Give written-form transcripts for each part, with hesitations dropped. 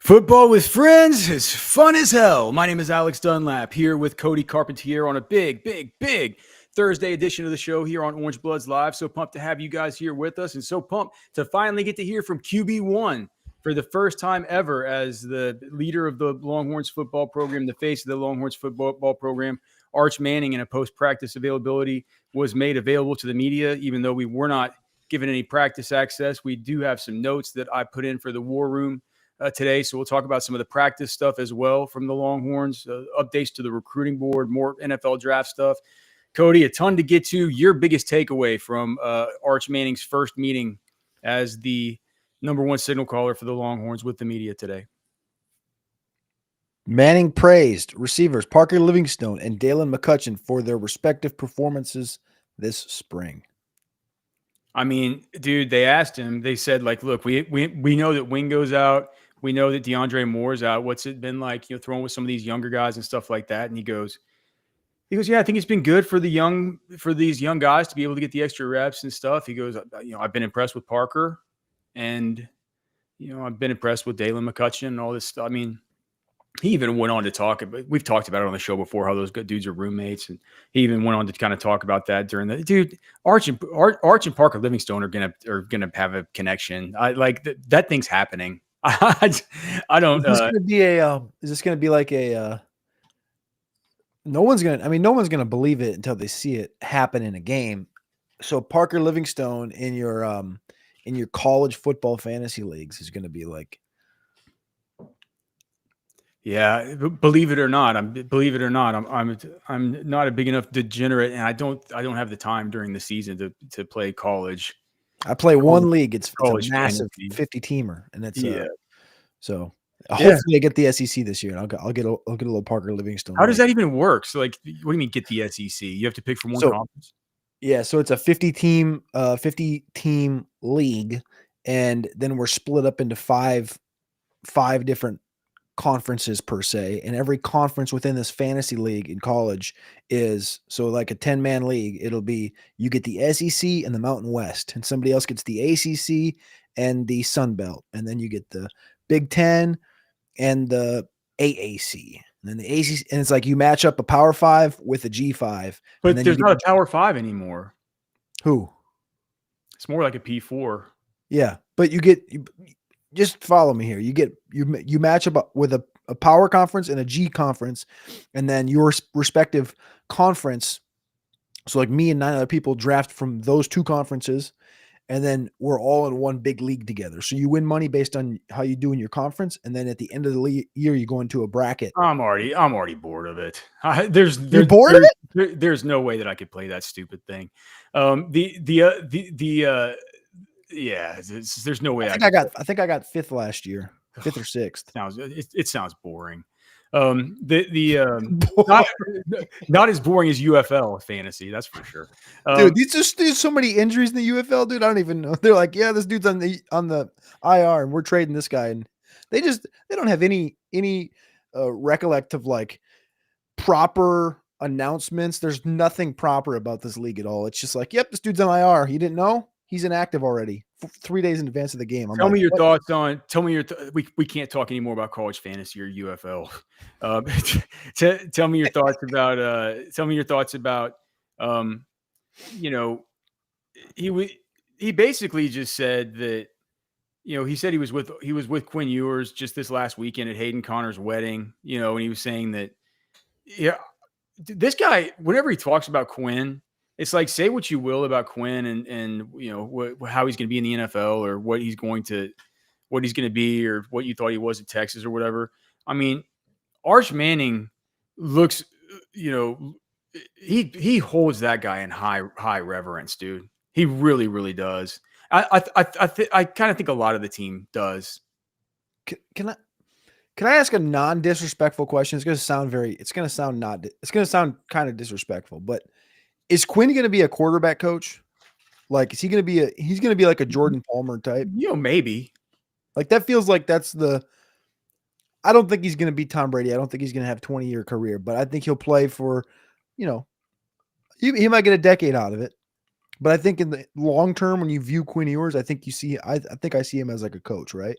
Football with friends is fun as hell. My name is Alex Dunlap here with Cody Carpentier on a big Thursday edition of the show here on Orange Bloods Live. So pumped to have you guys here with us and so pumped to finally get to hear from QB1 for the first time ever as the leader of the Longhorns football program, the face of the Longhorns football program. Arch Manning, in a post-practice availability, was made available to the media, even though we were not given any practice access. We do have some notes that I put in for the War Room today. So we'll talk about some of the practice stuff as well from the Longhorns, updates to the recruiting board, more NFL draft stuff. Cody, a ton to get to. Your biggest takeaway from Arch Manning's first meeting as the number one signal caller for the Longhorns with the media today. Manning praised receivers Parker Livingstone and Dalen McCutcheon for their respective performances this spring. I mean, dude, they asked him, they said, like, look, we know that Wingo's out. We know that DeAndre Moore's out. What's it been like, throwing with some of these younger guys and stuff like that? And he goes, yeah, I think it's been good for these young guys to be able to get the extra reps and stuff. He goes, I've been impressed with Parker and, I've been impressed with Dalen McCutcheon and all this stuff. I mean, he even went on to talk about, we've talked about it on the show before, how those good dudes are roommates. And he even went on to kind of talk about that during the dude, Arch and Parker Livingstone are going to have a connection. I like that thing's happening. I don't, is this going to be like a, no one's going to believe it until they see it happen in a game. So Parker Livingstone in your college football fantasy leagues is going to be like, yeah, believe it or not, I'm not a big enough degenerate, and I don't have the time during the season to play college. I play one league. It's a massive 50-teamer, and that's so hopefully I get the SEC this year, and I'll get a little Parker Livingstone. How does that even work? So, like, what do you mean get the SEC? You have to pick from one conference? Yeah, so it's a 50-team league, and then we're split up into five different conferences per se, and every conference within this fantasy league in college is so like a 10-man league. It'll be you get the SEC and the Mountain West, and somebody else gets the ACC and the Sun Belt, and then you get the Big Ten and the AAC, and then the ACC, and it's like you match up a Power 5 with a G5. But there's not a Power 5 anymore. Who? It's more like a P4. Yeah, but you just follow me here. You match up with a power conference and a G conference, and then your respective conference. So like me and 9 other people draft from those two conferences, and then we're all in one big league together. So you win money based on how you do in your conference, and then at the end of the year, you go into a bracket. I'm already bored of it. You're bored of it? There's no way that I could play that stupid thing. Yeah, there's no way. I think I got 5th last year, 5th or 6th. It sounds boring. Not as boring as UFL fantasy, that's for sure. Dude, there's so many injuries in the UFL, dude. I don't even know. They're like, yeah, this dude's on the IR, and we're trading this guy, and they don't have any recollect of like proper announcements. There's nothing proper about this league at all. It's just like, yep, this dude's on IR. You didn't know? He's inactive already 3 days in advance of the game. Tell me your thoughts on. We can't talk anymore about college fantasy or UFL. Tell me your thoughts about. He basically just said that. He said he was with Quinn Ewers just this last weekend at Hayden Connor's wedding. And he was saying that, this guy, whenever he talks about Quinn, it's like, say what you will about Quinn and how he's going to be in the NFL or what he's going to be or what you thought he was at Texas or whatever. I mean, Arch Manning looks, he holds that guy in high reverence, dude. He really, really does. I kind of think a lot of the team does. Can I ask a non-disrespectful question? It's going to sound kind of disrespectful, but is Quinn going to be a quarterback coach? Like, is he going to be he's going to be like a Jordan Palmer type? Maybe. Like, that feels like I don't think he's going to be Tom Brady. I don't think he's going to have a 20-year career, but I think he'll play for, he might get a decade out of it. But I think in the long term, when you view Quinn Ewers, I think I see him as like a coach, right?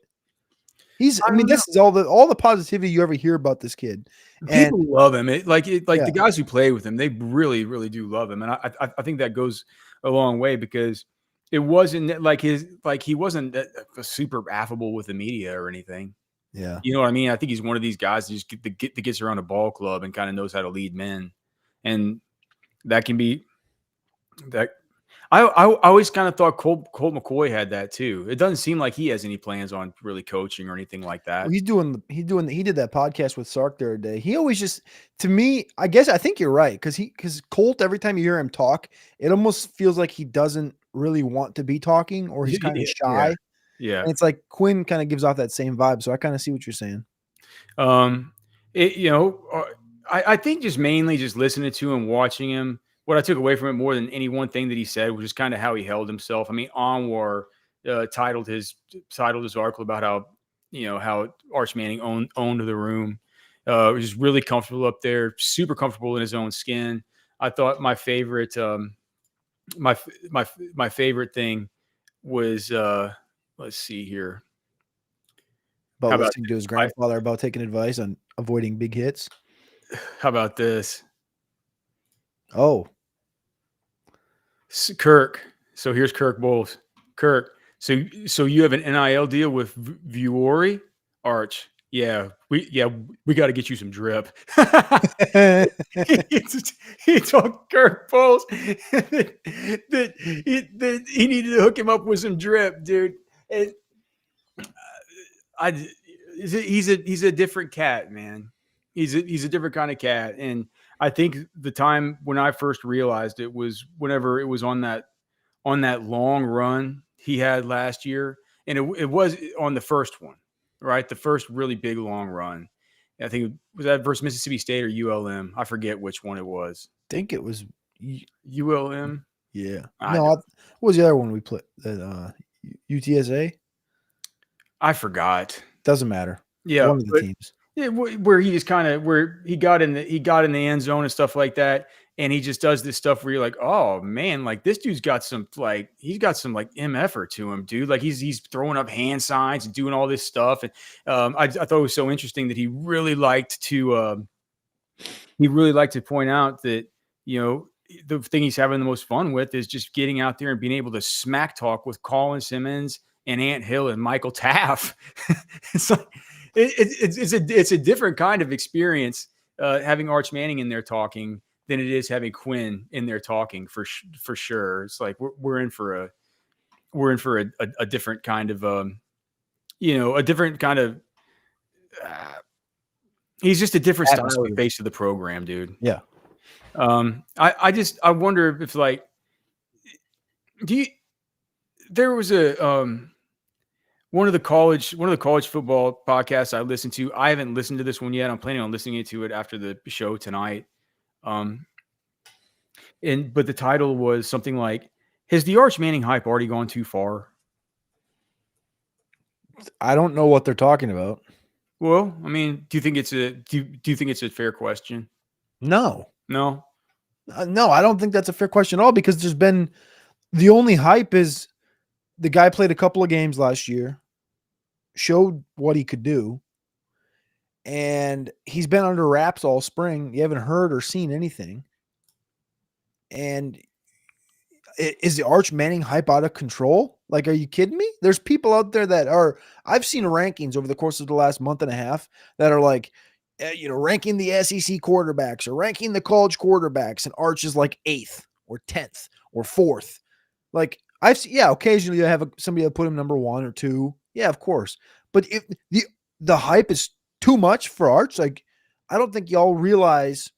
I I mean, don't know. this is all the positivity you ever hear about this kid. And People love him. Like yeah, the guys who play with him, they really, really do love him, and I think that goes a long way because it wasn't like he wasn't super affable with the media or anything. yeah. You know what I mean? I think he's one of these guys that gets around a ball club and kind of knows how to lead men, and that can be that. I always kind of thought Colt McCoy had that too. It doesn't seem like he has any plans on really coaching or anything like Well, that. he did that podcast with Sark the other day. He always just, to me, I think you're right, because Colt, every time you hear him talk, it almost feels like he doesn't really want to be talking, or he's kind of Yeah, shy. yeah. And it's like Quinn kind of gives off that same vibe. So I kind of see what you're saying. Um, I think just mainly just listening to him, watching him. What I took away from it more than any one thing that he said was just kind of how he held himself. I mean, Anwar titled his article about how Arch Manning owned the room. Was just really comfortable up there, super comfortable in his own skin. I thought my favorite my my favorite thing was let's see here. About How about listening to his I, grandfather about taking advice on avoiding big hits. how about this? Oh, Kirk. So here's Kirk Bowles. Kirk. So you have an NIL deal with Vori Arch. We got to get you some drip. he told Kirk Bowles that he needed to hook him up with some drip, dude. And I he's a different cat, man. He's a different kind of cat, and I think the time when I first realized it was whenever it was on that long run he had last year, and it was on the first one, right? The first really big long run. I think it was that versus Mississippi State or ULM. I forget which one it was. think it was. ULM. Yeah. I No, don't. what was the other one we played? That UTSA? I forgot. Doesn't matter. Yeah, One of the but teams. yeah, where he just kind of where he got in the end zone and stuff like that, and he just does this stuff where you're like, oh man, like this dude's got some he's got some like effort to him, dude. Like he's throwing up hand signs and doing all this stuff, and I thought it was so interesting that he really liked to point out that the thing he's having the most fun with is just getting out there and being able to smack talk with Colin Simmons and Ant Hill and Michael Taff. It's like it's a different kind of experience having Arch Manning in there talking than it is having Quinn in there talking for sure. It's like we're in for a different kind of a different kind of uh, he's just a different style of the Atmosphere. face of the program, dude. Yeah. I wonder if like do you there was a one of the college football podcasts I listened to. I haven't listened to this one yet. I'm planning on listening to it after the show tonight. Um, but the title was something like, "Has the Arch Manning hype already gone too far?" I don't know what they're talking about. Well, I mean, do you think it's a fair question? No. No. No, I don't think that's a fair question at all, because the only hype is the guy played a couple of games last year, showed what he could do, and he's been under wraps all spring. You haven't heard or seen anything. And is the Arch Manning hype out of control? Like, are you kidding me? There's people out there that are, I've seen rankings over the course of the last month and a half that are like, ranking the SEC quarterbacks or ranking the college quarterbacks, and Arch is like 8th or 10th or 4th. Like, occasionally I have somebody that put him number 1 or 2. Yeah, of course. But if the hype is too much for Arch, like, I don't think y'all realize.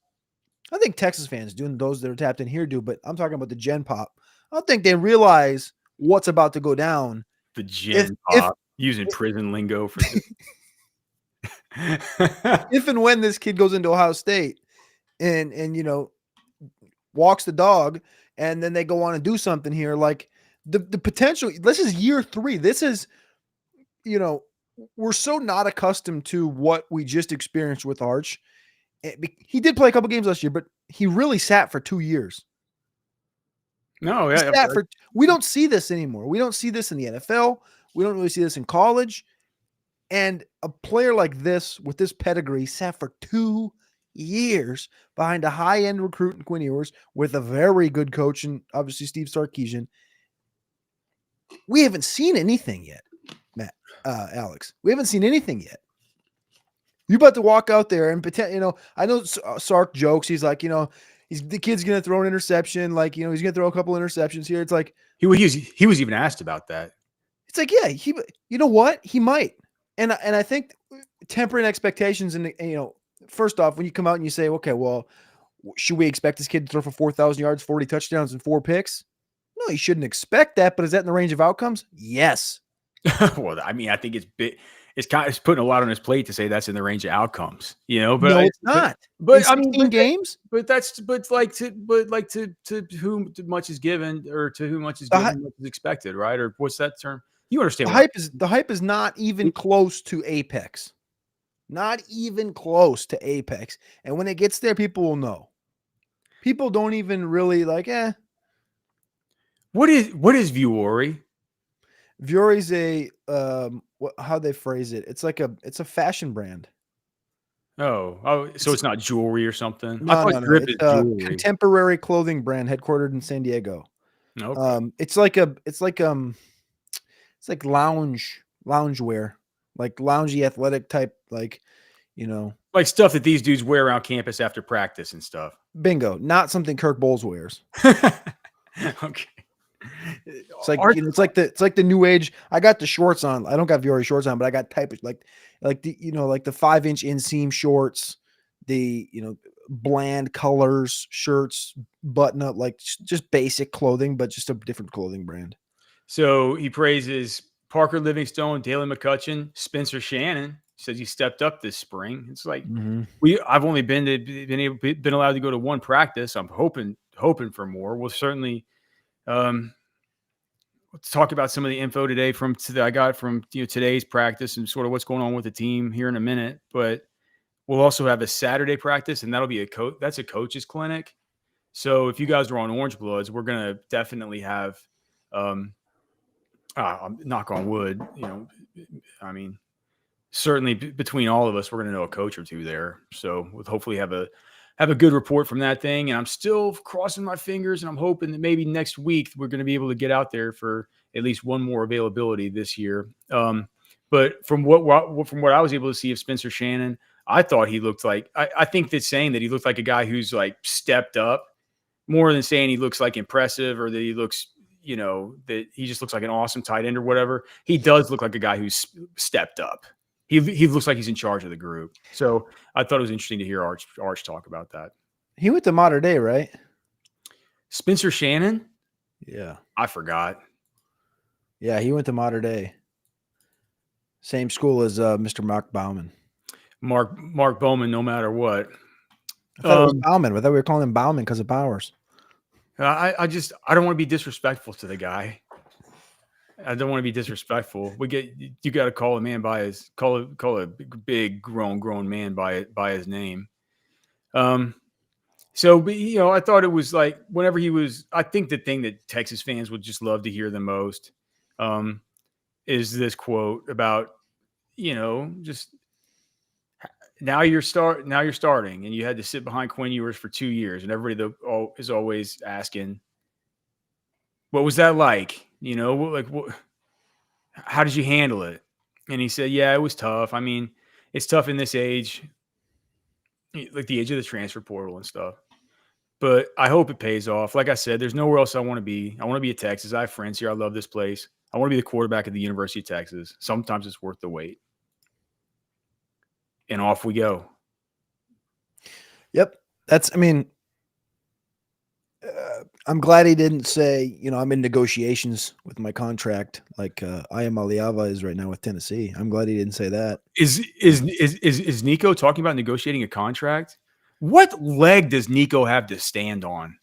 I think Texas fans, doing those that are tapped in here, do, but I'm talking about the Gen Pop. I don't think they realize what's about to go down. The Gen Pop using prison lingo for if and when this kid goes into Ohio State and walks the dog, and then they go on and do something here, like the potential. This is year 3. This is, we're so not accustomed to what we just experienced with Arch. He did play a couple games last year, but he really sat for 2 years. No, yeah. We don't see this anymore. We don't see this in the NFL. We don't really see this in college. And a player like this with this pedigree sat for 2 years behind a high-end recruit in Quinn Ewers with a very good coach and obviously Steve Sarkisian. We haven't seen anything yet, Matt, Alex. We haven't seen anything yet. You about to walk out there and pretend, I know Sark jokes. He's like, the kid's going to throw an interception. Like, he's going to throw a couple interceptions here. It's like, he was even asked about that. It's like, yeah, you know what? He might. And I think tempering expectations and first off, when you come out and you say, okay, well, should we expect this kid to throw for 4,000 yards, 40 touchdowns, and 4 picks? No, you shouldn't expect that. But is that in the range of outcomes? Yes. Well, I mean, I think it's putting a lot on his plate to say that's in the range of outcomes, but no, it's not. But I mean, games. But to whom much is given, or to whom much is given, much is expected, right? Or what's that term? You understand? The hype is not even close to apex. Not even close to apex. And when it gets there, people will know. People don't even really like, What is Vori? Vori's a how they phrase it. It's a fashion brand. So it's not jewelry or something. No. It's a contemporary clothing brand headquartered in San Diego. Okay. It's like loungewear, like loungy athletic type, like stuff that these dudes wear around campus after practice and stuff. Bingo. Not something Kirk Bowles wears. Okay. It's like the new age. I got the shorts on. I don't got Vori shorts on, but I got type of like the 5-inch inseam shorts, the bland colors shirts, button up, like just basic clothing, but just a different clothing brand. So he praises Parker Livingstone, Dalen McCutcheon, Spencer Shannon. Says he stepped up this spring. It's like I've only been allowed to go to one practice. I'm hoping for more. We'll certainly let's talk about some of the info today I got from today's practice and sort of what's going on with the team here in a minute. But we'll also have a Saturday practice, and that'll be that's a coach's clinic. So if you guys are on Orange Bloods, we're gonna definitely have knock on wood, I mean, certainly between all of us, we're going to know a coach or two there. So we'll hopefully have a good report from that thing. And I'm still crossing my fingers, and I'm hoping that maybe next week we're going to be able to get out there for at least one more availability this year. But from what I was able to see of Spencer Shannon, I thought he looked like, I think that saying that he looked like a guy who's like stepped up more than saying he looks like impressive or that he looks, that he just looks like an awesome tight end or whatever. He does look like a guy who's stepped up. He looks like he's in charge of the group. So I thought it was interesting to hear Arch talk about that. He went to Mater Dei, right? Spencer Shannon? Yeah. I forgot. Yeah, he went to Mater Dei. Same school as Mr. Mark Bauman. Mark Bowman, no matter what. I thought it was Bauman. I thought we were calling him Bauman because of Powers. I don't want to be disrespectful to the guy. I don't want to be disrespectful. You got to call a man by his call a big grown man by his name. So, but, I thought it was like whenever I think the thing that Texas fans would just love to hear the most is this quote about, just now you're starting and you had to sit behind Quinn Ewers for 2 years, and everybody is always asking, what was that like? How did you handle it? And he said, yeah, it was tough. I mean, it's tough in this age, like the age of the transfer portal and stuff. But I hope it pays off. Like I said, there's nowhere else I want to be. I want to be at Texas. I have friends here. I love this place. I want to be the quarterback at the University of Texas. Sometimes it's worth the wait. And off we go. Yep. I'm glad he didn't say, I'm in negotiations with my contract like Iamaleava is right now with Tennessee. I'm glad he didn't say that. Is Nico talking about negotiating a contract? What leg does Nico have to stand on?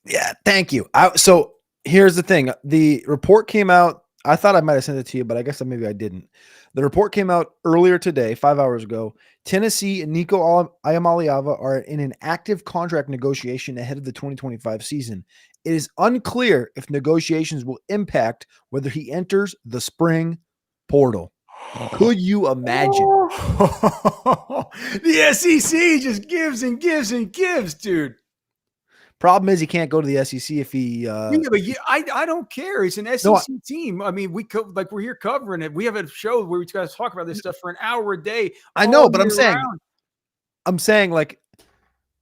Yeah, thank you. So here's the thing. The report came out. I thought I might have sent it to you, but I guess maybe I didn't. The report came out earlier today, 5 hours ago. Tennessee and Nico Iamaleava are in an active contract negotiation ahead of the 2025 season. It is unclear if negotiations will impact whether he enters the spring portal. Could you imagine? The SEC just gives and gives and gives, dude. Problem is, he can't go to the SEC if he. Yeah, but I don't care. It's an No, SEC team. I mean, we're here covering it. We have a show where we got to talk about this stuff for an hour a day. I all know, but year round. I'm saying, like,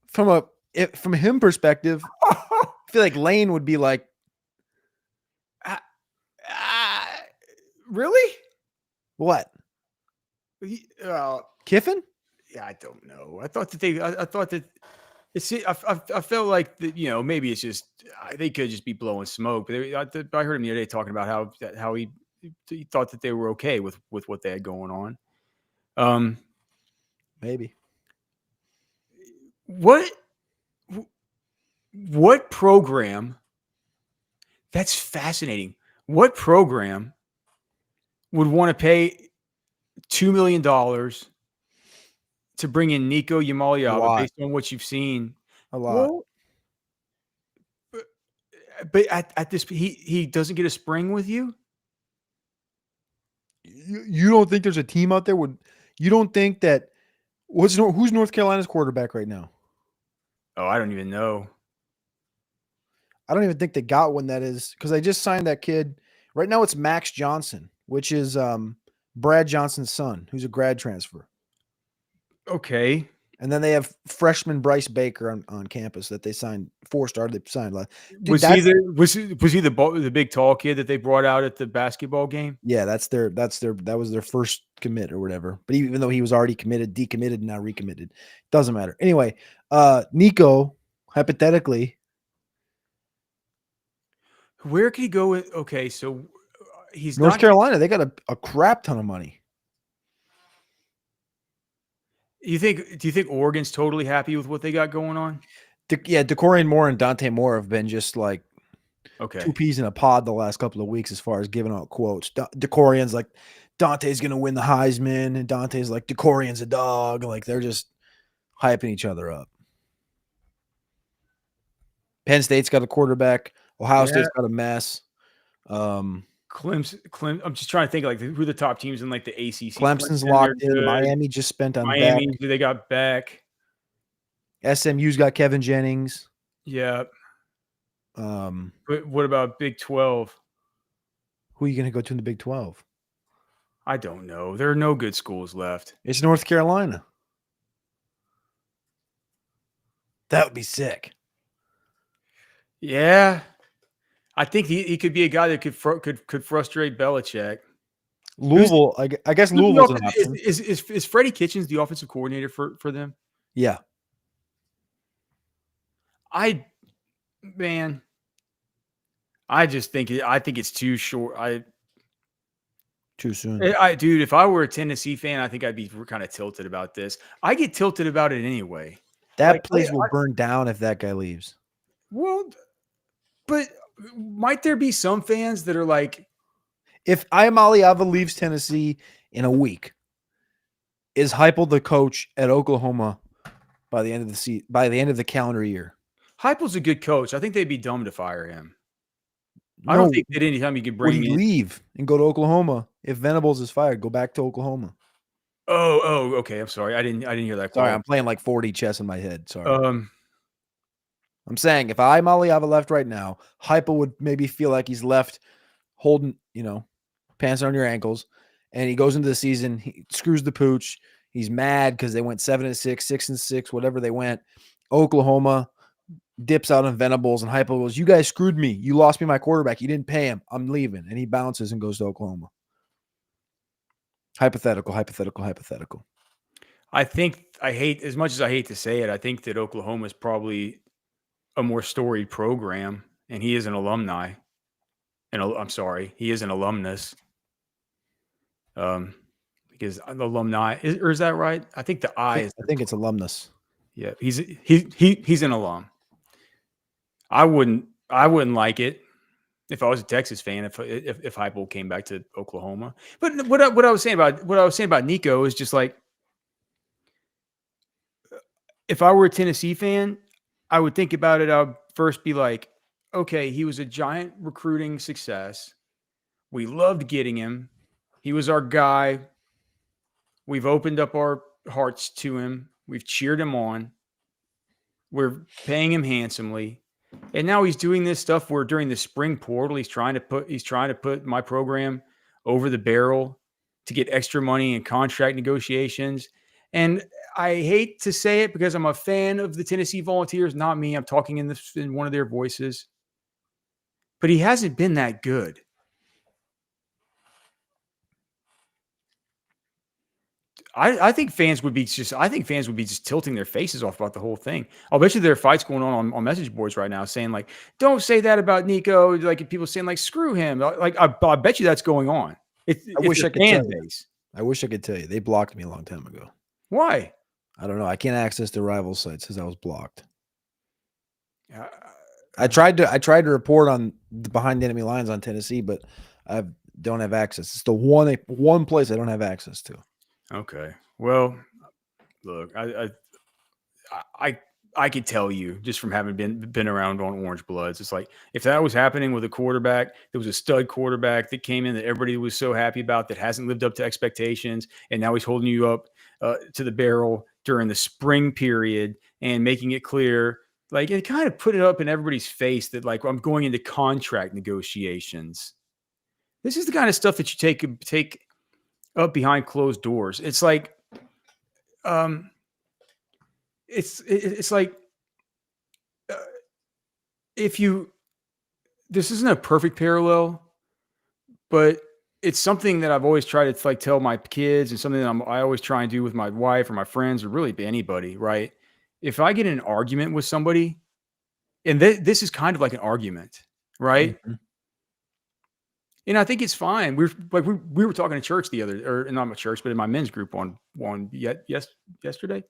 from him perspective, I feel like Lane would be like, really? what? Kiffin? Yeah, I don't know. I thought that I thought that it's. I felt like that. Maybe it's just they could just be blowing smoke. But I heard him the other day talking about how he thought that they were okay with what they had going on. Maybe. What program? That's fascinating. What program would want to pay $2 million to bring in Nico Iamaleava based on what you've seen? A lot. Well, but at this, he doesn't get a spring with you. You don't think there's a team out there? You don't think that? Who's North Carolina's quarterback right now? Oh, I don't even know. I don't even think they got one that is, because I just signed that kid. Right now it's Max Johnson, which is Brad Johnson's son, who's a grad transfer. Okay. And then they have freshman Bryce Baker on campus that they signed, 4-star they signed. Dude, was he the big tall kid that they brought out at the basketball game? Yeah, that was their first commit or whatever. But even though he was already committed, decommitted, now recommitted, doesn't matter. Anyway, Nico, hypothetically, where could he go with? Okay, so he's North Carolina. They got a crap ton of money. Do you think Oregon's totally happy with what they got going on? DeCorian Moore and Dante Moore have been just like two peas in a pod the last couple of weeks as far as giving out quotes. DeCorian's like, Dante's going to win the Heisman, and Dante's like, DeCorian's a dog. Like, they're just hyping each other up. Penn State's got a quarterback. Ohio State's got a mess. Clemson. I'm just trying to think like who the top teams in like the ACC. Clemson's locked in. Miami just spent on Miami. They got back. SMU's got Kevin Jennings. Yeah. But what about Big 12? Who are you going to go to in the Big 12? I don't know. There are no good schools left. It's North Carolina. That would be sick. Yeah. I think he could be a guy that could frustrate Belichick. Louisville, I guess Louisville's an option. Is Freddie Kitchens the offensive coordinator for them? Yeah. I just think it's too short. Too soon. Dude, if I were a Tennessee fan, I think I'd be kind of tilted about this. I get tilted about it anyway. That place will burn down if that guy leaves. Well, but might there be some fans that are like, if Iamaleava leaves Tennessee in a week, is Heupel the coach at Oklahoma by the end of the calendar year? Heupel's a good coach. I think they'd be dumb to fire him. No, I don't think that anytime you could bring him leave and go to Oklahoma. If Venables is fired, go back to Oklahoma. Oh, okay. I'm sorry. I didn't hear that. Sorry, I'm playing like 4D chess in my head. Sorry. I'm saying if Iamaleava left right now, Heupel would maybe feel like he's left holding, pants on your ankles, and he goes into the season, he screws the pooch. He's mad because they went 7-6, 6-6, whatever they went. Oklahoma dips out on Venables, and Heupel goes, "You guys screwed me. You lost me my quarterback. You didn't pay him. I'm leaving." And he bounces and goes to Oklahoma. Hypothetical. As much as I hate to say it, I think that Oklahoma is probably a more storied program, and he is an alumni. And I'm sorry, he is an alumnus. Because the alumni is that right? I think the I think it's alumnus. Yeah, he's an alum. I wouldn't like it if I was a Texas fan if Heupel came back to Oklahoma. But what I was saying about Nico is just like, if I were a Tennessee fan, I would think about it. I would first be like, okay, he was a giant recruiting success. We loved getting him. He was our guy. We've opened up our hearts to him. We've cheered him on. We're paying him handsomely. And now he's doing this stuff where during the spring portal, he's trying to put my program over the barrel to get extra money in contract negotiations. And I hate to say it because I'm a fan of the Tennessee Volunteers, not me. I'm talking in one of their voices. But he hasn't been that good. I think fans would be just tilting their faces off about the whole thing. I'll bet you there are fights going on message boards right now saying like, don't say that about Nico. Like people saying like, screw him. Like I bet you that's going on. I wish I could fan tell you. base. I wish I could tell you. They blocked me a long time ago. Why? I don't know. I can't access the rival sites because I was blocked. I tried to report on the behind the enemy lines on Tennessee, but I don't have access. It's the one place I don't have access to. Okay. Well, look, I could tell you just from having been around on Orange Bloods. It's like if that was happening with a quarterback, there was a stud quarterback that came in that everybody was so happy about that hasn't lived up to expectations, and now he's holding you up to the barrel during the spring period and making it clear, like it kind of put it up in everybody's face that like I'm going into contract negotiations. This is the kind of stuff that you take up behind closed doors. It's like, it's like this isn't a perfect parallel, but it's something that I've always tried to like tell my kids and something that I always try and do with my wife or my friends or really anybody, right? If I get in an argument with somebody, and this is kind of like an argument, right? Mm-hmm. And I think it's fine. We were talking to church or not my church, but in my men's group yesterday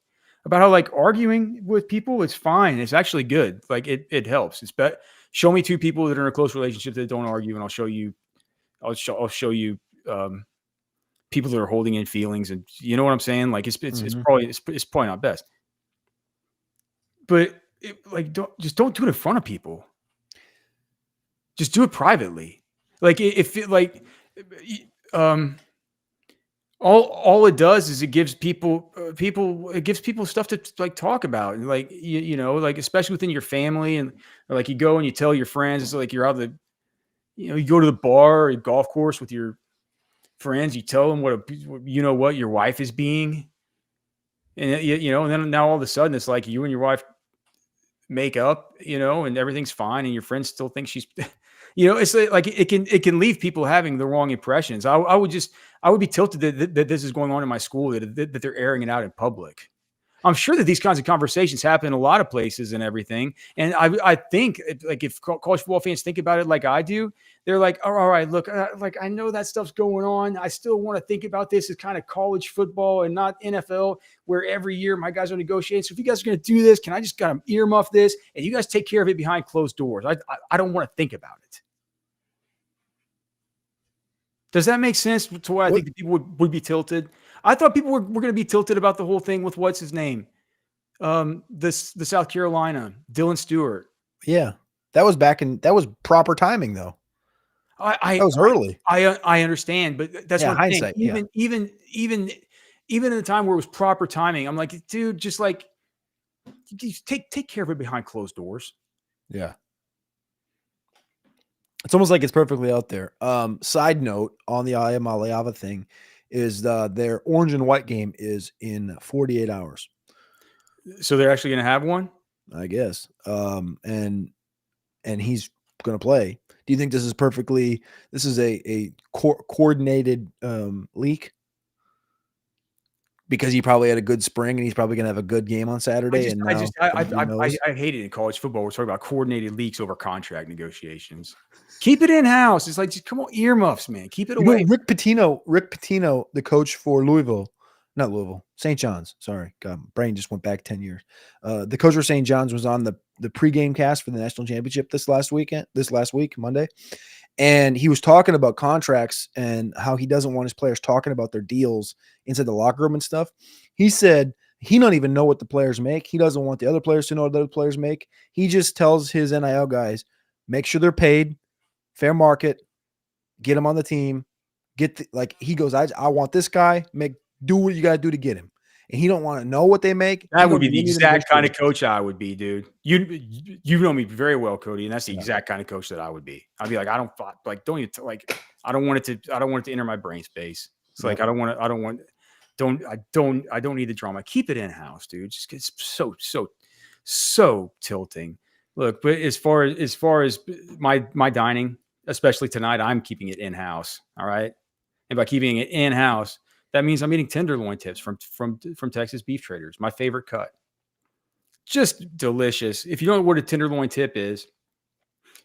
about how like arguing with people is fine. It's actually good. Like it helps. It's better. Show me two people that are in a close relationship that don't argue, and I'll show you people that are holding in feelings, and you know what I'm saying. Like it's probably not best, but don't do it in front of people. Just do it privately. Like all it does is it gives people stuff to like talk about, and like you know, like especially within your family, and like you go and you tell your friends. It's like you're out you go to the bar or golf course with your friends. You tell them what your wife is being, and you know, and then now all of a sudden it's like you and your wife make up, you know, and everything's fine, and your friends still think she's. You know, it's like it can leave people having the wrong impressions. I would be tilted that this is going on in my school, that they're airing it out in public. I'm sure that these kinds of conversations happen in a lot of places and everything. And I think like if college football fans think about it like I do, they're like, all right, look, like I know that stuff's going on. I still want to think about this as kind of college football and not NFL, where every year my guys are negotiating. So if you guys are going to do this, can I just kind of earmuff this and you guys take care of it behind closed doors? I don't want to think about it. Does that make sense to what I think that people would be tilted? I thought people were going to be tilted about the whole thing with what's his name? The South Carolina, Dylan Stewart. Yeah. That was proper timing though. That was early. I understand, but that's what I'm saying. Hindsight. Even in the time where it was proper timing, I'm like, dude, just like take care of it behind closed doors. Yeah. It's almost like it's perfectly out there. Side note on the Iamaleava thing is their orange and white game is in 48 hours. So they're actually going to have one? I guess. And he's going to play. Do you think this is a coordinated leak? Because he probably had a good spring and he's probably going to have a good game on Saturday. I hate it in college football. We're talking about coordinated leaks over contract negotiations. Keep it in house. It's like, just come on, earmuffs, man. Keep it away. Rick Pitino, the coach for St. John's. Sorry, God, my brain just went back 10 years. The coach for St. John's was on the pregame cast for the national championship this last week, Monday. And he was talking about contracts and how he doesn't want his players talking about their deals inside the locker room and stuff. He said he don't even know what the players make. He doesn't want the other players to know what the other players make. He just tells his NIL guys, make sure they're paid, fair market, get them on the team. He goes, I want this guy, make do what you got to do to get him. And he don't want to know what they make. That He would don't be the need them exact kind of negotiations. coach I would be, dude. You know me very well, Cody, and that's the Yeah. exact kind of coach that I would be. I'd be like, I don't like, don't even like, I don't want it to enter my brain space. It's like Yep. I don't need the drama. Keep it in house, dude. Just it's so tilting. Look, but as far as my dining, especially tonight, I'm keeping it in house. All right, and by keeping it in house, that means I'm eating tenderloin tips from Texas Beef Traders, my favorite cut. Just delicious. If you don't know what a tenderloin tip is,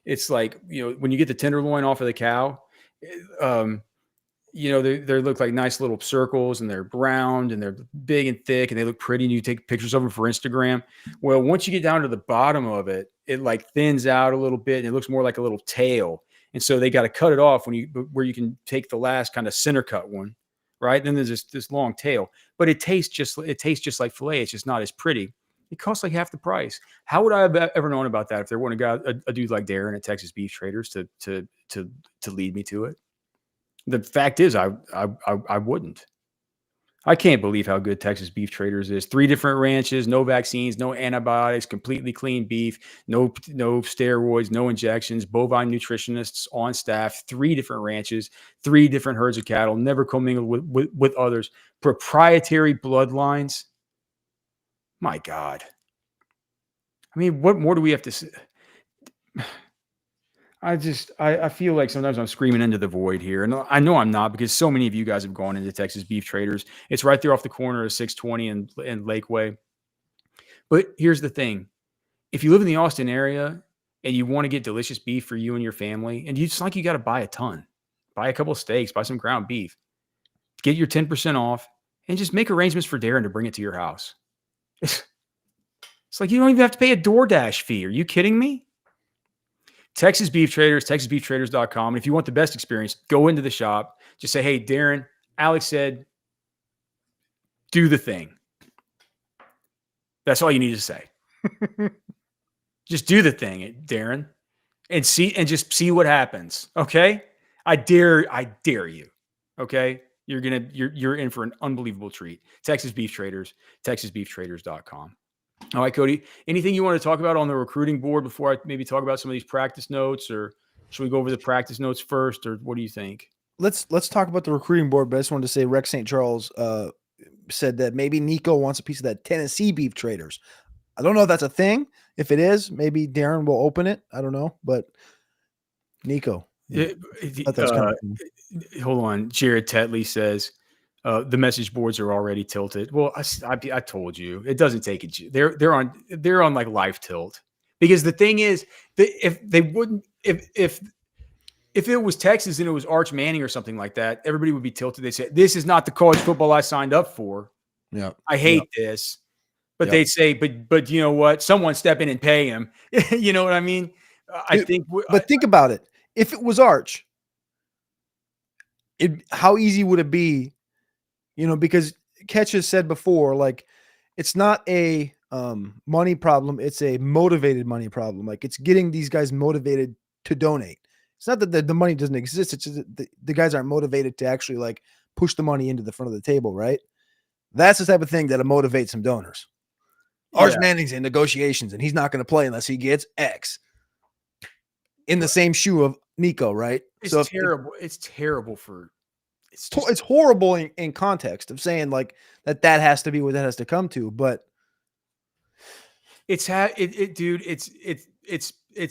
it's like, when you get the tenderloin off of the cow, um, they look like nice little circles, and they're round and they're big and thick and they look pretty, and you take pictures of them for Instagram. Well, once you get down to the bottom of it, it like thins out a little bit and it looks more like a little tail. And so they got to cut it off where you can take the last kind of center cut one, right? Then there's this long tail, but it tastes just like filet. It's just not as pretty. It costs like half the price. How would I have ever known about that if there weren't a dude like Darren at Texas Beef Traders to lead me to it? The fact is, I wouldn't. I can't believe how good Texas Beef Traders is. 3 different ranches, no vaccines, no antibiotics, completely clean beef, no steroids, no injections, bovine nutritionists on staff, 3 different ranches, 3 different herds of cattle, never commingled with others, proprietary bloodlines. My God. I mean, what more do we have to say? I feel like sometimes I'm screaming into the void here. And I know I'm not, because so many of you guys have gone into Texas Beef Traders. It's right there off the corner of 620 and Lakeway. But here's the thing. If you live in the Austin area and you want to get delicious beef for you and your family, and it's like you got to buy a ton, buy a couple of steaks, buy some ground beef, get your 10% off, and just make arrangements for Darren to bring it to your house. It's like you don't even have to pay a DoorDash fee. Are you kidding me? Texas Beef Traders, TexasBeefTraders.com. And if you want the best experience, go into the shop. Just say, hey, Darren, Alex said, do the thing. That's all you need to say. Just do the thing, Darren, and just see what happens. Okay? I dare you. Okay? You're in for an unbelievable treat. Texas Beef Traders, TexasBeefTraders.com. All right, Cody, anything you want to talk about on the recruiting board before I maybe talk about some of these practice notes, or should we go over the practice notes first, or what do you think? Let's talk about the recruiting board, but I just wanted to say Rex St. Charles said that maybe Nico wants a piece of that Tennessee Beef Traders. I don't know if that's a thing. If it is, maybe Darren will open it. I don't know, but Nico. Hold on. Jared Tetley says the message boards are already tilted. Well, I told you, it doesn't take it. They're on like live tilt, because the thing is that if it was Texas and it was Arch Manning or something like that, everybody would be tilted. They say, this is not the college football I signed up for. Yeah, I hate this. But they'd say, but you know what? Someone step in and pay him. You know what I mean? But think about it. If it was Arch, how easy would it be? Because Ketch has said before, like, it's not a money problem. It's a motivated money problem. Like, it's getting these guys motivated to donate. It's not that the money doesn't exist. It's just that the guys aren't motivated to actually like push the money into the front of the table, right? That's the type of thing that'll motivate some donors. Arch Manning's in negotiations, and he's not going to play unless he gets X. In the same shoe of Nico, right? It's terrible. It's terrible for. It's horrible in context of saying like that has to be what that has to come to, but it's dude. It's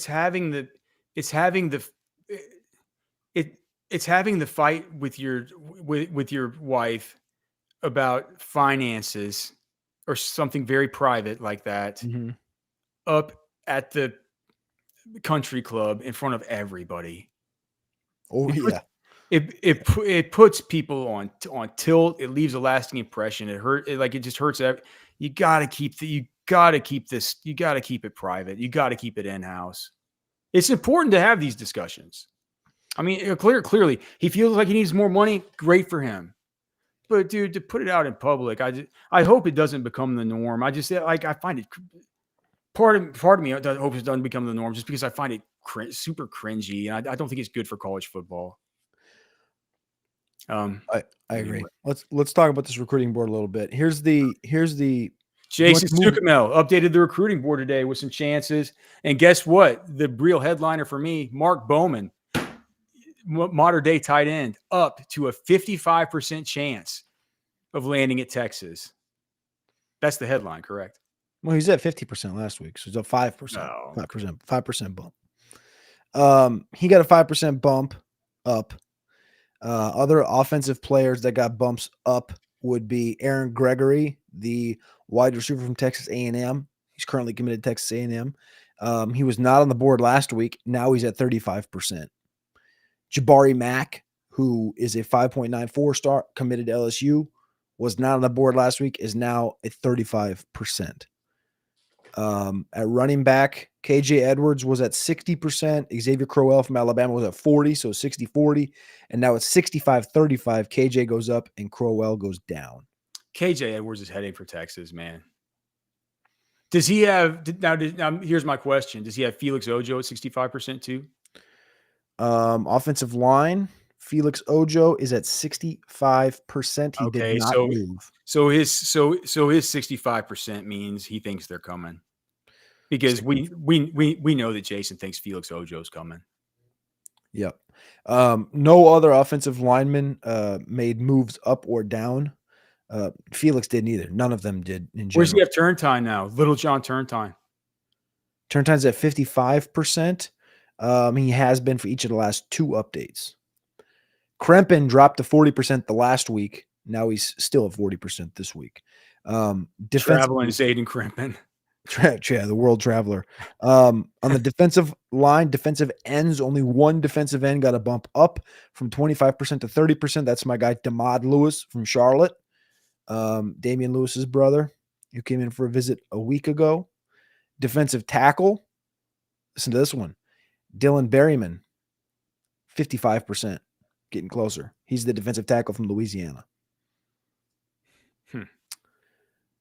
having the fight with your wife about finances or something very private like that up at the country club in front of everybody. Oh yeah. It puts people on tilt. It leaves a lasting impression. It just hurts. You got to keep this. You got to keep it private. You got to keep it in house. It's important to have these discussions. I mean, clearly he feels like he needs more money. Great for him. But dude, to put it out in public, I hope it doesn't become the norm. I find it part of me hopes it doesn't become the norm, just because I find it super cringy, and I don't think it's good for college football. I agree. Anyway. Let's talk about this recruiting board a little bit. Here's the Jason Sukamel updated the recruiting board today with some chances. And guess what? The real headliner for me, Mark Bowman, modern day tight end, up to a 55% chance of landing at Texas. That's the headline, correct? Well, he's at 50% last week, so it's a 5%, No. 5% bump. He got a 5% bump up. Other offensive players that got bumps up would be Aaron Gregory, the wide receiver from Texas A&M. He's currently committed to Texas A&M. He was not on the board last week. Now he's at 35%. Jabari Mack, who is a 5.94 star, committed to LSU, was not on the board last week, is now at 35%. At running back, KJ Edwards was at 60%. Xavier Crowell from Alabama was at 40, so 60-40. And now it's 65-35. KJ goes up and Crowell goes down. KJ Edwards is heading for Texas, man. Does he have now? Here's my question: does he have Felix Ojo at 65% too? Offensive line, Felix Ojo is at 65%. He did not move. So his 65% means he thinks they're coming. Because we know that Jason thinks Felix Ojo's coming. Yep. No other offensive linemen made moves up or down. Felix didn't either. None of them did in general. Where's he have Turntine now? Little John Turntine. Turntine's at 55%. He has been for each of the last two updates. Krempin dropped to 40% the last week. Now he's still at 40% this week. Traveling Zayden Krempin. Yeah, the world traveler. On the defensive line, defensive ends, only one defensive end got a bump up from 25% to 30%. That's my guy, Damad Lewis from Charlotte. Damian Lewis's brother, who came in for a visit a week ago. Defensive tackle, listen to this one. Dylan Berryman, 55%, getting closer. He's the defensive tackle from Louisiana.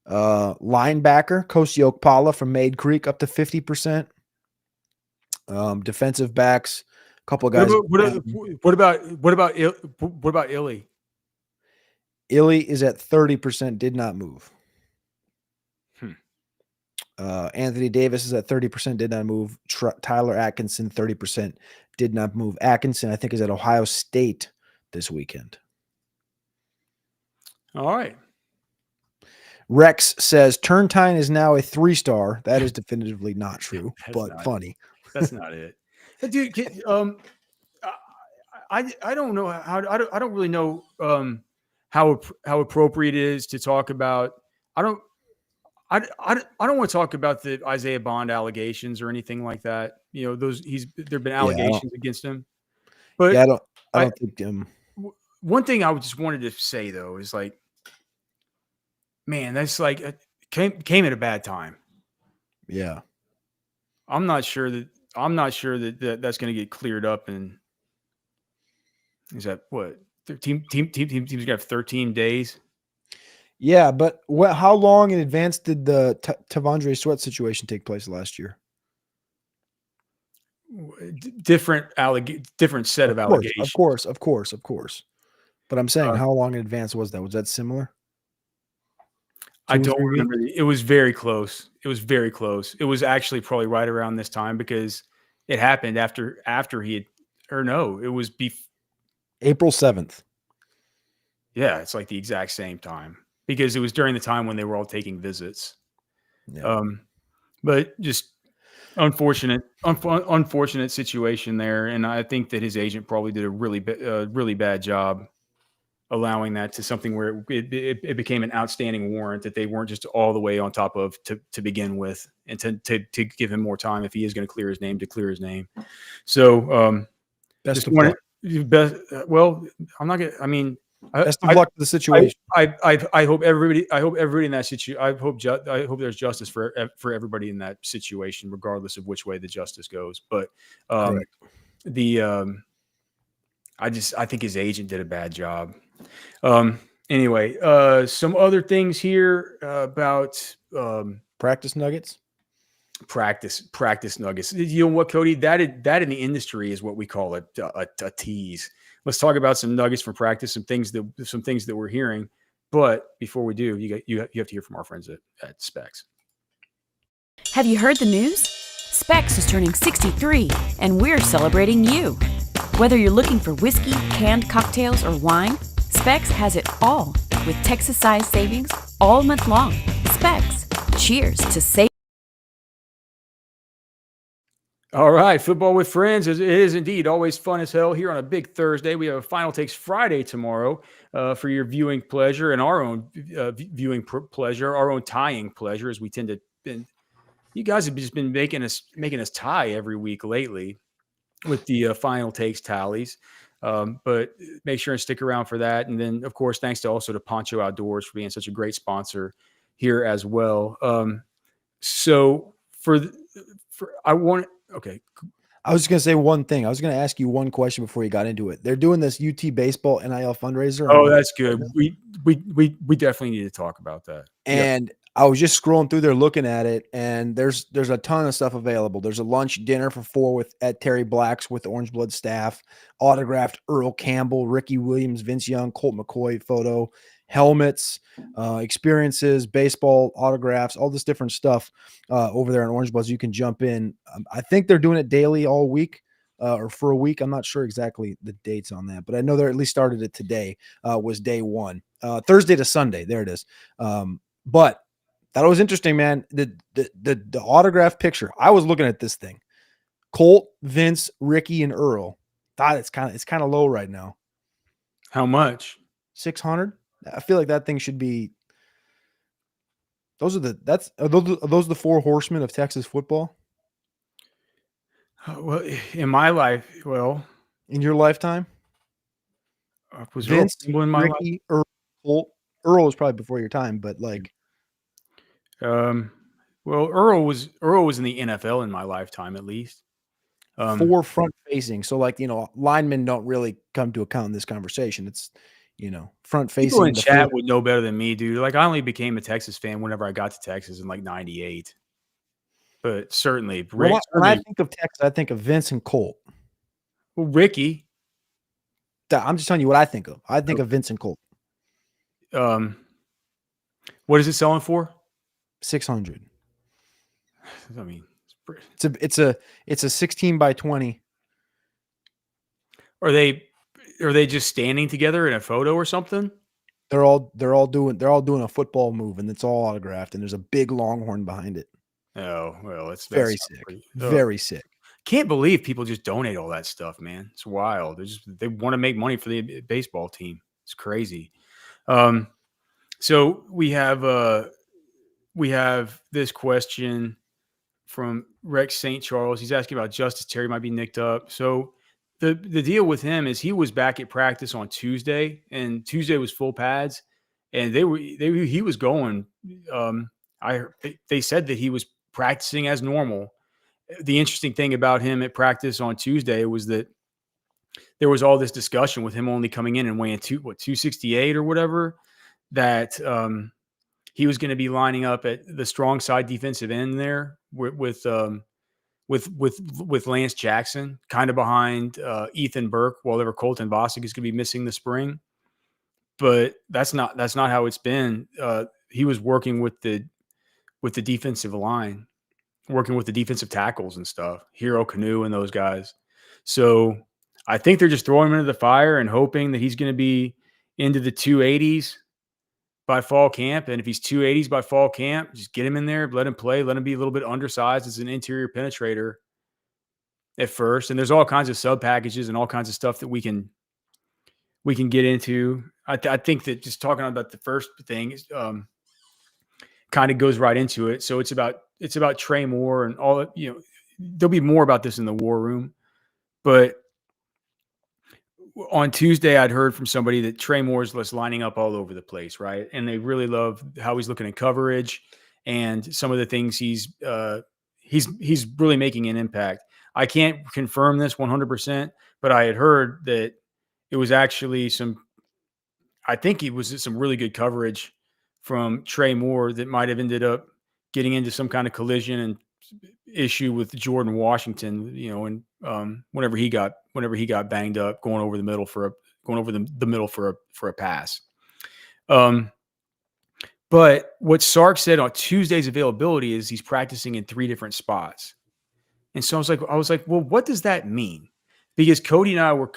Linebacker, Kosi Okpala from Maid Creek, up to 50%. Defensive backs, a couple of guys. What about Illy? Illy is at 30%, did not move. Anthony Davis is at 30%, did not move. Tyler Atkinson, 30%, did not move. Atkinson, I think, is at Ohio State this weekend. All right. Rex says Turntine is now a 3-star. That is definitively not true, but funny. That's not it. Dude, I don't know how I don't really know how appropriate it is to talk about. I don't want to talk about the Isaiah Bond allegations or anything like that. You know, there've been allegations against him. But yeah, I don't think one thing I just wanted to say though is like, man, that's like came at a bad time. Yeah. I'm not sure that that's going to get cleared up. And is that what teams got 13 days? Yeah, but how long in advance did the Tavondre Sweat situation take place last year? Different set of allegations. Of course. But I'm saying, how long in advance was that? Was that similar? I don't remember. It was very close. It was actually probably right around this time because it happened after he had, or no, it was April 7th. Yeah, it's like the exact same time because it was during the time when they were all taking visits. Yeah. But just unfortunate situation there, and I think that his agent probably did a really bad job allowing that to something where it became an outstanding warrant that they weren't just all the way on top of to begin with, and to give him more time if he is going to clear his name to clear his name. So best of luck. Well, I'm not gonna. I mean, best of luck to the situation. I hope everybody in that situation. I hope there's justice for everybody in that situation, regardless of which way the justice goes. But I think his agent did a bad job. Anyway, some other things here about practice nuggets. Practice nuggets. You know what, Cody? That in the industry is what we call a tease. let's talk about some nuggets from practice, some things that we're hearing. But before we do, you have to hear from our friends at Specs. Have you heard the news? Specs is turning 63, and we're celebrating you. Whether you're looking for whiskey, canned cocktails, or wine, Specs has it all with Texas-sized savings all month long. Specs. Cheers to save. All right, football with friends. It is indeed always fun as hell here on a big Thursday. We have a Final Takes Friday tomorrow for your viewing pleasure and our own viewing pleasure, our own tying pleasure, as we tend to. You guys have just been making us tie every week lately with the Final Takes tallies. But make sure and stick around for that. And then, of course, thanks to Poncho Outdoors for being such a great sponsor here as well. So I want. Okay. I was just gonna say one thing. I was gonna ask you one question before you got into it. They're doing this UT baseball NIL fundraiser. Oh, that's good. We definitely need to talk about that. And I was just scrolling through there looking at it, and there's a ton of stuff available. There's a lunch dinner for 4 at Terry Black's with the Orange Blood staff, autographed Earl Campbell, Ricky Williams, Vince Young, Colt McCoy photo, helmets, experiences, baseball autographs, all this different stuff over there on Orange Bloods. You can jump in. I think they're doing it daily all week. Or for a week. I'm not sure exactly the dates on that, but I know they're at least started it today, was day 1, Thursday to Sunday. There it is. But that was interesting, man. The autograph picture. I was looking at this thing. Colt, Vince, Ricky, and Earl. Thought it's kind of low right now. How much? 600. I feel like that thing should be. Are those the 4 horsemen of Texas football? Well, in my life, in your lifetime, was Vince, Earl in my Ricky, Earl, Colt. Earl was probably before your time, but like. Well, Earl was in the NFL in my lifetime, at least. 4 front facing. So like, linemen don't really come to account in this conversation. It's, front facing. People in chat would know better than me, dude. Like I only became a Texas fan whenever I got to Texas in like 98. But certainly, when I think of Texas, I think of Vince and Colt. Well, Ricky. I'm just telling you what I think of. I think of Vince and Colt. What is it selling for? 600. I mean, it's a 16 by 20. Are they just standing together in a photo or something? They're all doing a football move, and it's all autographed, and there's a big Longhorn behind it. Oh, well, that's very sick. Very sick. Can't believe people just donate all that stuff, man. It's wild. They want to make money for the baseball team. It's crazy. So we have this question from Rex St. Charles. He's asking about Justice Terry might be nicked up. So the deal with him is he was back at practice on Tuesday, and Tuesday was full pads, and he was going. They said that he was practicing as normal. The interesting thing about him at practice on Tuesday was that there was all this discussion with him only coming in and weighing 268 or whatever, that he was going to be lining up at the strong side defensive end there with Lance Jackson, kind of behind Ethan Burke, while Colton Bosick is going to be missing the spring. But that's not how it's been. He was working with the defensive line, working with the defensive tackles and stuff, Hero Canoe and those guys. So I think they're just throwing him into the fire and hoping that he's going to be into the 280s by fall camp. And if he's 280s by fall camp, just get him in there, let him play, let him be a little bit undersized as an interior penetrator at first. And there's all kinds of sub packages and all kinds of stuff that we can get into. I think that just talking about the first thing is, kind of goes right into it. So it's about Trey Moore and all that. There'll be more about this in the war room, but on Tuesday, I'd heard from somebody that Trey Moore's just lining up all over the place, right? And they really love how he's looking at coverage and some of the things he's really making an impact. I can't confirm this 100%, but I had heard that it was actually some really good coverage from Trey Moore that might have ended up getting into some kind of collision and issue with Jordan Washington, and whenever he got banged up going over the middle for a pass. But what Sark said on Tuesday's availability is he's practicing in 3 different spots. And so I was like, well, what does that mean? Because Cody and I were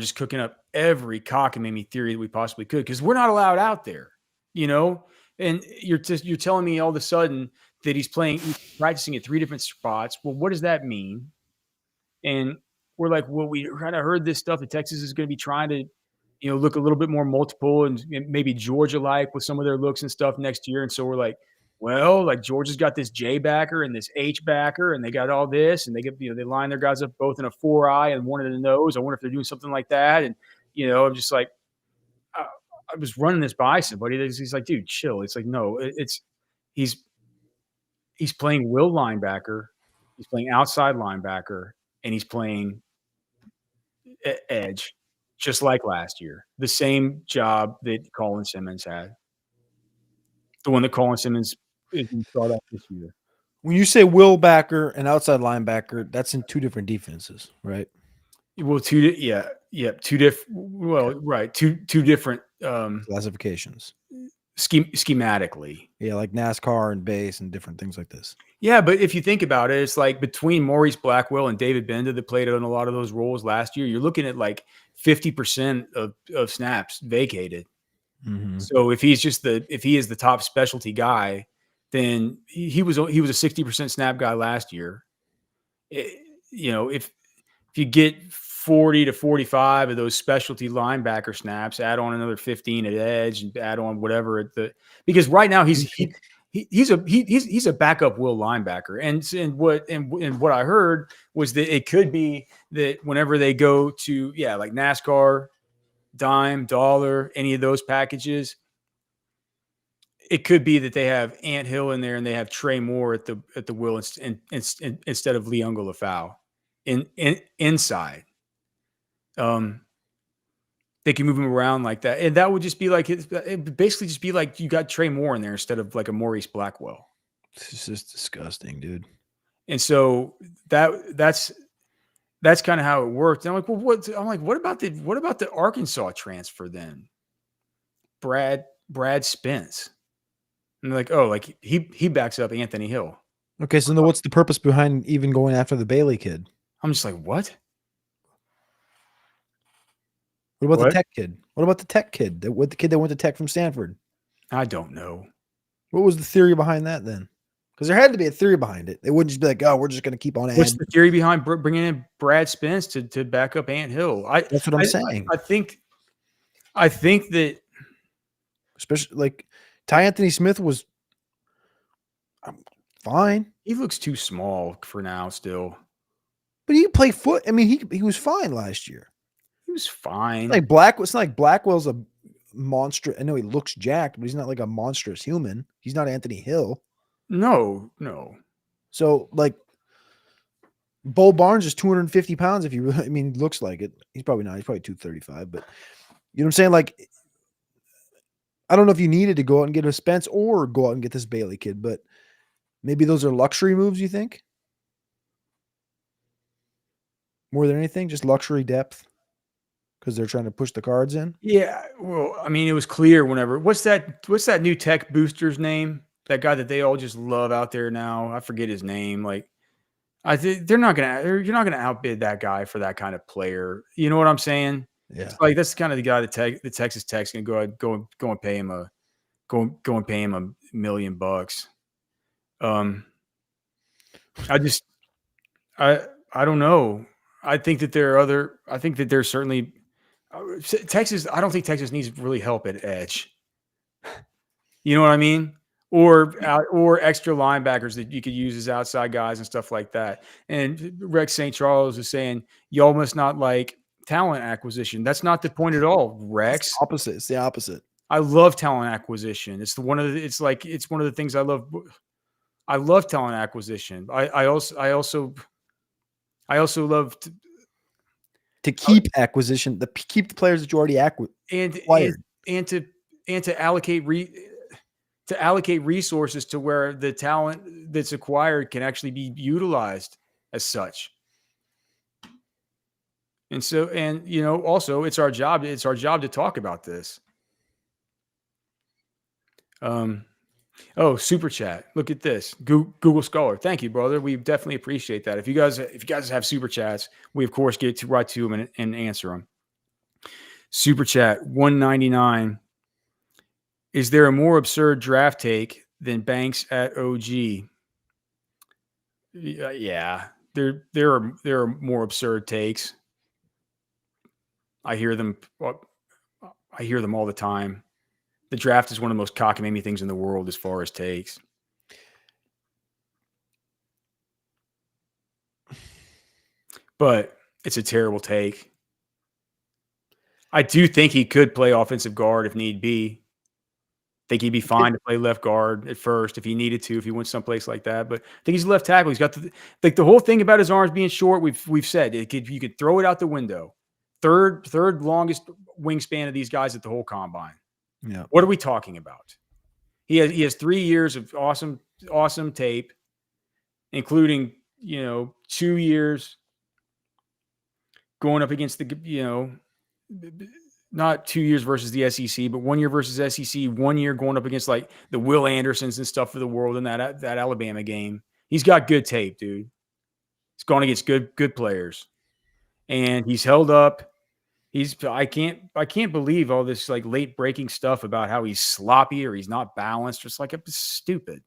just cooking up every cockamamie theory that we possibly could, because we're not allowed out there, and you're telling me all of a sudden that he's practicing at 3 different spots. Well, what does that mean? And we're like, well, we kind of heard this stuff that Texas is going to be trying to, look a little bit more multiple and maybe Georgia-like with some of their looks and stuff next year. And so we're like, well, like Georgia's got this J backer and this H backer, and they got all this, and they get, they line their guys up both in a 4-eye and one in the nose. I wonder if they're doing something like that. And, I'm just like, I was running this by somebody. He's like, dude, chill. It's like, no, he's playing will linebacker. He's playing outside linebacker, and he's playing edge, just like last year. The same job that Colin Simmons had. The one that Colin Simmons is going to start off this year. When you say will backer and outside linebacker, that's in 2 different defenses, right? Well, two different. Well, right, two different classifications. Schematically, yeah, like NASCAR and base and different things like this. Yeah, but if you think about it, it's like between Maurice Blackwell and David Benda that played on a lot of those roles last year, you're looking at like 50% of snaps vacated. Mm-hmm. So if he is the top specialty guy, then he was a 60% snap guy last year. If you get 40 to 45 of those specialty linebacker snaps, add on another 15 at edge, and add on whatever because right now he's a backup will linebacker. And what I heard was that it could be that whenever they go to like NASCAR, dime, dollar, any of those packages, it could be that they have Ant Hill in there and they have Trey Moore at the will instead of Leongo Lafau inside. They can move him around like that, and that would just be like it would basically just be like you got Trey Moore in there instead of like a Maurice Blackwell. It's just disgusting, dude. And so that's kind of how it worked. And what about the Arkansas transfer then? Brad Spence. And they're like, oh, like he backs up Anthony Hill. Okay, so then what's the purpose behind even going after the Bailey kid? I'm just like, what? What about the Tech kid? What about the Tech kid? The kid that went to Tech from Stanford? I don't know. What was the theory behind that then? Because there had to be a theory behind it. They wouldn't just be like, oh, we're just going to keep on adding. What's the theory behind bringing in Brad Spence to back up Ant Hill? That's what I'm saying. I think that, especially like Ty Anthony Smith was fine. He looks too small for now still. But he played foot. I mean, he was fine last year. He was fine. It's not like Blackwell's a monster. I know he looks jacked, but he's not like a monstrous human. He's not Anthony Hill. No. So like Bo Barnes is 250 pounds. If you really, he looks like it. He's probably not. He's probably 235. But you know what I'm saying? Like, I don't know if you needed to go out and get a Spence or go out and get this Bailey kid, but maybe those are luxury moves. You think more than anything, just luxury depth. Because they're trying to push the cards in? Yeah. Well, it was clear whenever. What's that new tech booster's name? That guy that they all just love out there now. I forget his name. Like, I think you're not gonna outbid that guy for that kind of player. You know what I'm saying? Yeah. It's like that's kind of the guy that the Texas Tech's gonna go and pay him $1 million. I don't know. I think that there's certainly Texas. I don't think Texas needs really help at edge. You know what I mean? Or extra linebackers that you could use as outside guys and stuff like that. And Rex St. Charles is saying y'all must not like talent acquisition. That's not the point at all, Rex. It's the opposite. I love talent acquisition. It's one of the things I love. I love talent acquisition. I also love to keep acquisition, keep the players that you already acquired, and to allocate to allocate resources to where the talent that's acquired can actually be utilized as such. And so, and also it's our job to talk about this. Oh, super chat. Look at this. Google Scholar. Thank you, brother. We definitely appreciate that. If you guys have super chats, we of course get to right to them and answer them. Super chat 199. Is there a more absurd draft take than Banks at OG? Yeah. There are more absurd takes. I hear them all the time. The draft is one of the most cockamamie things in the world as far as takes. But it's a terrible take. I do think he could play offensive guard if need be. Think he'd be fine to play left guard at first if he needed to, if he went someplace like that. But I think he's a left tackle. He's got the whole thing about his arms being short. We've said you could throw it out the window. Third longest wingspan of these guys at the whole combine. Yeah. What are we talking about? He has 3 years of awesome tape, including 2 years going up against the not 2 years versus the SEC, but 1 year versus SEC, 1 year going up against like the Will Andersons and stuff for the world in that Alabama game. He's got good tape, dude. He's going against good players, and he's held up. I can't believe all this like late breaking stuff about how he's sloppy or he's not balanced. Just like it's stupid.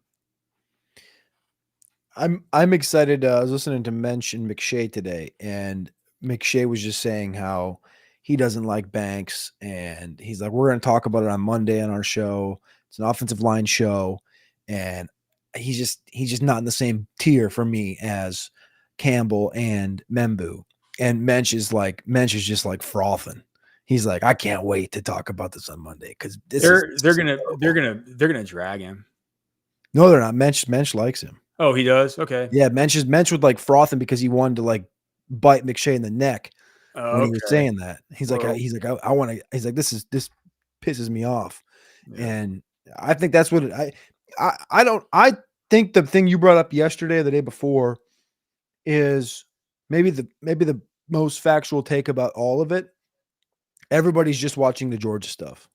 I'm excited. I was listening to Mensch and McShay today, and McShay was just saying how he doesn't like Banks, and he's like, we're going to talk about it on Monday on our show. It's an offensive line show, and he's just not in the same tier for me as Campbell and Membu. And Mensch is just like frothing. He's like, I can't wait to talk about this on Monday because they're gonna drag him. No, they're not. Mensch likes him. Oh, he does. Okay. Yeah, Mensch would like frothing because he wanted to like bite McShay in the neck when he was saying that. He's like, I want to. He's like, this pisses me off, and I think that's what I think the thing you brought up yesterday or the day before is maybe the most factual take about all of it. Everybody's just watching the Georgia stuff,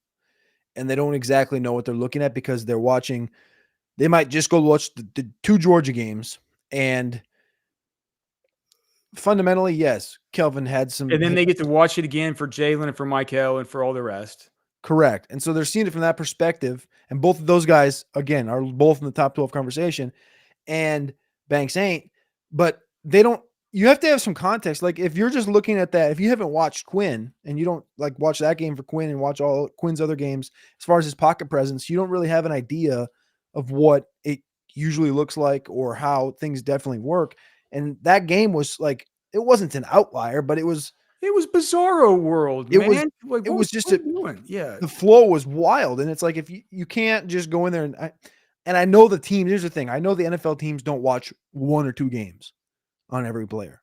and they don't exactly know what they're looking at because they're watching. They might just go watch the 2 Georgia games, and fundamentally, yes, Kelvin had some. And then they get to watch it again for Jalen and for Michael and for all the rest. Correct. And so they're seeing it from that perspective. And both of those guys, again, are both in the top 12 conversation, and Banks ain't. But they don't. You have to have some context. Like if you're just looking at that, if you haven't watched Quinn and you don't like watch that game for Quinn and watch all Quinn's other games, as far as his pocket presence, you don't really have an idea of what it usually looks like or how things definitely work. And that game was like, it wasn't an outlier, but it was bizarro world, man. It was just yeah. The flow was wild. And it's like, if you can't just go in there and I know the team, here's the thing. I know the NFL teams don't watch 1 or 2 games on every player.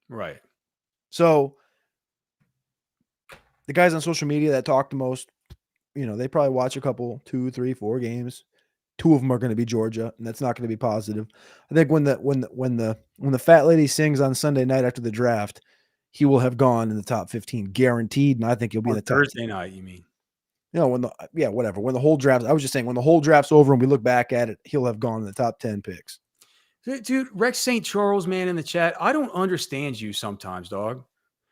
Right. So the guys on social media that talk the most, they probably watch a couple, 2, 3, 4 games. 2 of them are going to be Georgia, and that's not going to be positive. I think when the fat lady sings on Sunday night after the draft, he will have gone in the top 15, guaranteed, and I think he'll be in the top Thursday night. You mean? Whatever. When the whole draft, I was just saying, when the whole draft's over and we look back at it, he'll have gone in the top 10 picks. Dude, Rex St. Charles, man, in the chat, I don't understand you sometimes, dog.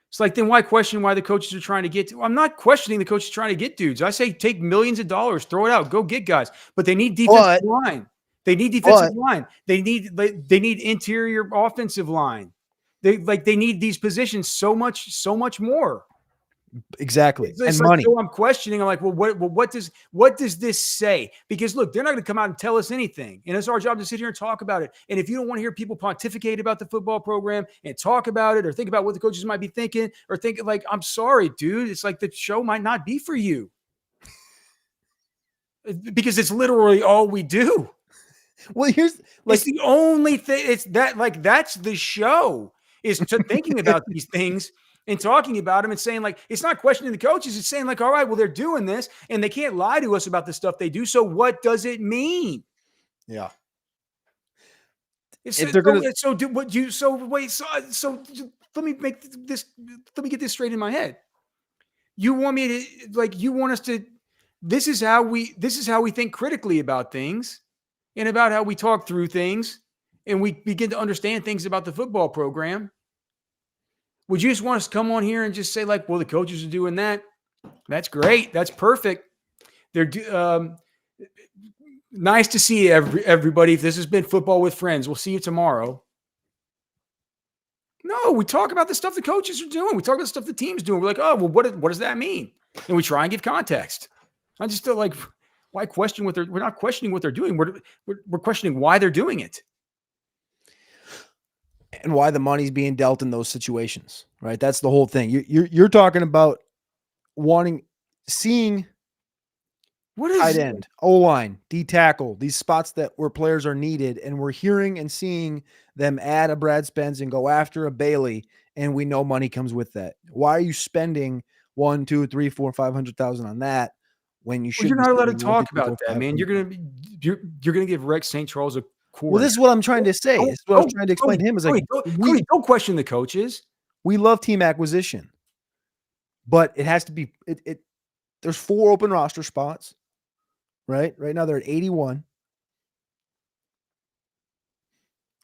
It's like, then why question why the coaches are trying to get – I'm not questioning the coaches trying to get dudes. I say take millions of dollars, throw it out, go get guys. But they need defensive line. They need defensive line. They need interior offensive line. They need these positions so much more. Exactly. It's and like, money. So I'm questioning. I'm like, what does this say? Because look, they're not going to come out and tell us anything. And it's our job to sit here and talk about it. And if you don't want to hear people pontificate about the football program and talk about it or think about what the coaches might be thinking or think like, I'm sorry, dude. It's like the show might not be for you. Because it's literally all we do. Well, it's the only thing. It's that that's the show is to thinking about these things. and talking about them and saying, like, it's not questioning the coaches. It's saying, like, all right, well, they're doing this and they can't lie to us about the stuff they do. So what does it mean? Yeah. It's, If they're gonna, so do what you, so wait, so let me get this straight in my head. You want me to, like, you want us to, this is how we think critically about things and about how we talk through things and we begin to understand things about the football program. Would you just want us to come on here and just say, like, well, the coaches are doing that? That's great. That's perfect. They're nice to see everybody. If this has been Football with Friends, we'll see you tomorrow. No, we talk about the stuff the coaches are doing. We talk about the stuff the team's doing. We're like, oh, well, what does that mean? And we try and give context. I just feel like, why question what we're not questioning what they're doing. We're questioning why they're doing it. and why the money's being dealt in those situations, right? That's the whole thing. You're talking about seeing What is tight end, O-line, D tackle, these spots where players are needed, and we're hearing and seeing them add a Brad Spence and go after a Bailey, and we know money comes with that. Why are you spending 1, 2, 3, 4, 500,000 on that when you should? You're not allowed to spending talk about that, man. You're gonna give Rex St. Charles a quarter. Well, this is what I'm trying to say. This is what I was trying to explain to him. Is like, Cody, don't question the coaches. We love team acquisition, but it has to be. There's 4 open roster spots. Right now they're at 81.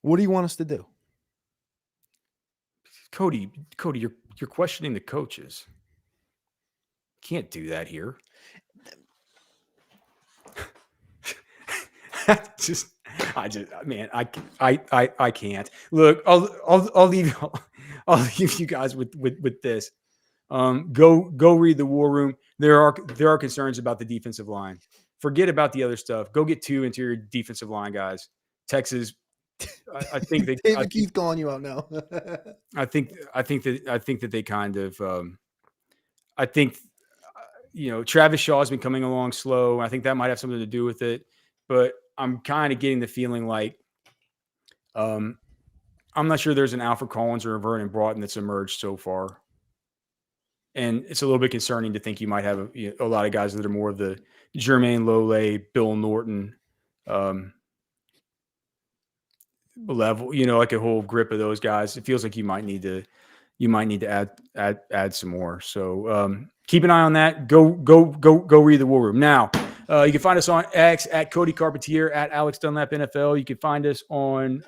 What do you want us to do? Cody, you're questioning the coaches. Can't do that here. I can't. Look, I'll leave you guys with this. Go read the War Room. There are concerns about the defensive line. Forget about the other stuff. Go get 2 interior defensive line guys. Texas, I think they. David Keith calling you out now. I think that they kind of. I think, Travis Shaw has been coming along slow. I think that might have something to do with it. But I'm kind of getting the feeling like, I'm not sure there's an Alfred Collins or a Vernon Broughton that's emerged so far. And it's a little bit concerning to think you might have a lot of guys that are more of the Jermaine Lole, Bill Norton level, like a whole grip of those guys. It feels like you might need to add some more. So keep an eye on that. Go read the War Room. Now, you can find us on X at Cody Carpentier, at Alex Dunlap NFL. You can find us on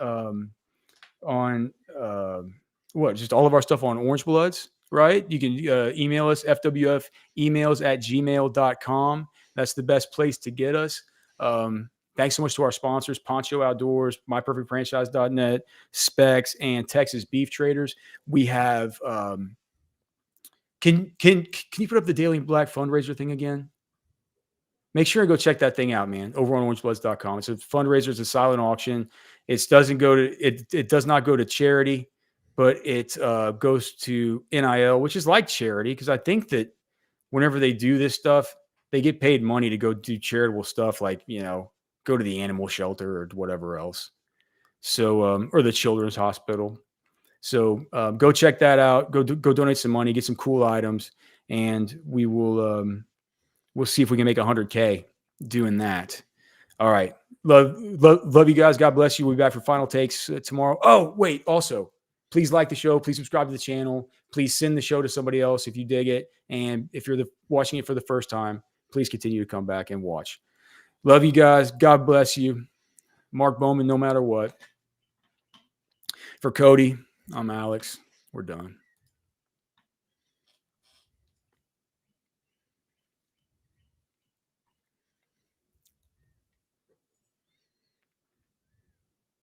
just all of our stuff on Orange Bloods. Right? You can email us, fwfemails@gmail.com. That's the best place to get us. Thanks so much to our sponsors, Poncho Outdoors, MyPerfectFranchise.net, Specs, and Texas Beef Traders. We have can you put up the Daily Black fundraiser thing again? Make sure and go check that thing out, man, over on orangebloods.com. It's a fundraiser, it's a silent auction. It does not go to charity, but it goes to NIL, which is like charity, because I think that whenever they do this stuff, they get paid money to go do charitable stuff, like, go to the animal shelter or whatever else. So, or the children's hospital. So go check that out. Go donate some money, get some cool items, and we will we'll see if we can make 100K doing that. All right. Love you guys. God bless you. We'll be back for final takes tomorrow. Oh, wait. Also, please like the show. Please subscribe to the channel. Please send the show to somebody else if you dig it. And if you're watching it for the first time, please continue to come back and watch. Love you guys. God bless you. Mark Bowman, no matter what. For Cody, I'm Alex. We're done.